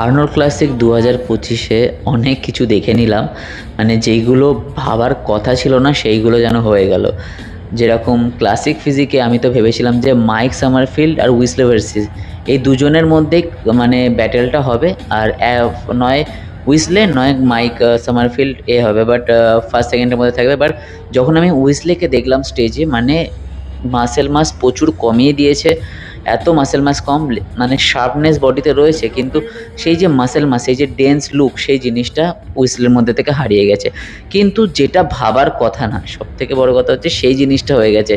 Arnold classic 2025-এ অনেক কিছু দেখে নিলাম, মানে যেইগুলো ভাবার কথা ছিল না সেইগুলো যেন হয়ে গেল। যেরকম ক্লাসিক ফিজিকে আমি তো ভেবেছিলাম যে মাইক সামারফিল্ড আর হুইসলে ভার্সিস এই দুজনের মধ্যেই মানে ব্যাটেলটা হবে, আর নয় হুইসলে নয় মাইক সামারফিল্ড হবে, বাট ফার্স্ট সেকেন্ডের মধ্যে থাকবে। বাট যখন আমি হুইসলেকে দেখলাম স্টেজে, মানে মাসেল মাস প্রচুর কমিয়ে দিয়েছে। এত মাসেল মাস কম, মানে শার্পনেস বডিতে রয়েছে, কিন্তু সেই যে মাসেল মাস, এই যে ডেন্স লুক, সেই জিনিসটা হুইসলের মধ্যে থেকে হারিয়ে গেছে। কিন্তু যেটা ভাবার কথা না, সব থেকে বড় কথা হচ্ছে সেই জিনিসটা হয়ে গেছে,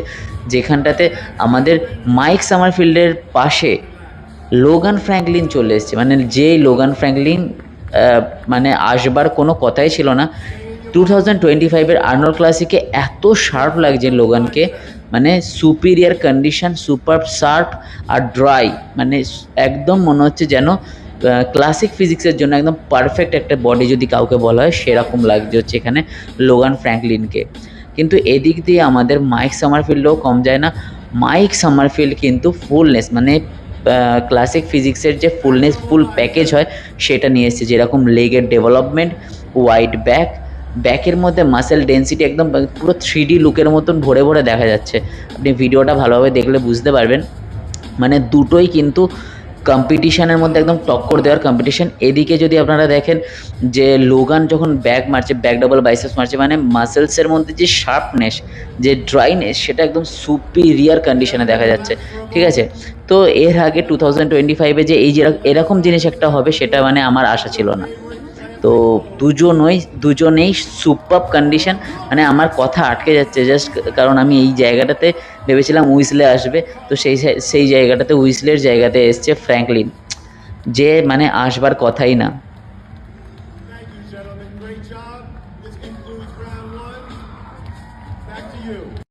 যেখানটাতে আমাদের মাইক সামারফিল্ডের পাশে লোগান ফ্র্যাঙ্কলিন চলে এসছে। মানে যেই লোগান ফ্র্যাঙ্কলিন মানে আসবার কোনো কথাই ছিল না। 2025-এর আর্নল্ড ক্লাসিকে এত শার্প লাগছে লোগানকে, মানে সুপিরিয়ার কন্ডিশন, সুপার শার্প আর ড্রাই, মানে একদম মনে হচ্ছে যেন ক্লাসিক ফিজিক্সের জন্য একদম পারফেক্ট একটা বডি যদি কাউকে বলা হয়, সেরকম লাগছে হচ্ছে এখানে লোগান ফ্র্যাঙ্কলিনকে। কিন্তু এদিক দিয়ে আমাদের মাইক সামারফিল্ডও কম যায় না। মাইক সামারফিল্ড কিন্তু ফুলনেস, মানে ক্লাসিক ফিজিক্সের যে ফুলনেস, ফুল প্যাকেজ হয়, সেটা নিয়ে এসেছে। যেরকম লেগের ডেভেলপমেন্ট, ওয়াইড ব্যাকের মধ্যে মাসেল ডেন্সিটি একদম পুরো 3D লুকের মতন ভরে ভরে দেখা যাচ্ছে। আপনি ভিডিওটা ভালোভাবে দেখলে বুঝতে পারবেন। মানে দুটোই কিন্তু কম্পিটিশানের মধ্যে একদম টক্কর দেওয়ার কম্পিটিশান। এদিকে যদি আপনারা দেখেন যে লোগান যখন ব্যাক মারছে, ব্যাক ডাবল বাইসেপস মারছে, মানে মাসেলসের মধ্যে যে শার্পনেস, যে ড্রাইনেস, সেটা একদম সুপিরিয়ার কন্ডিশনে দেখা যাচ্ছে। ঠিক আছে, তো এর আগে 2025-এ যে এই যে এরকম জিনিস একটা হবে, সেটা মানে আমার আশা ছিল না। তো দুজনেই সুপারব কন্ডিশন। মানে আমার কথা আটকে যাচ্ছে জাস্ট, কারণ আমি এই জায়গাটাতে ভেবেছিলাম হুইসলে আসবে, তো সেই জায়গাটাতে হুইসলের জায়গাতে এসছে ফ্র্যাঙ্কলিন, যে মানে আসবার কথাই না। Thank you, gentlemen. Great job. This concludes round one. Back to you.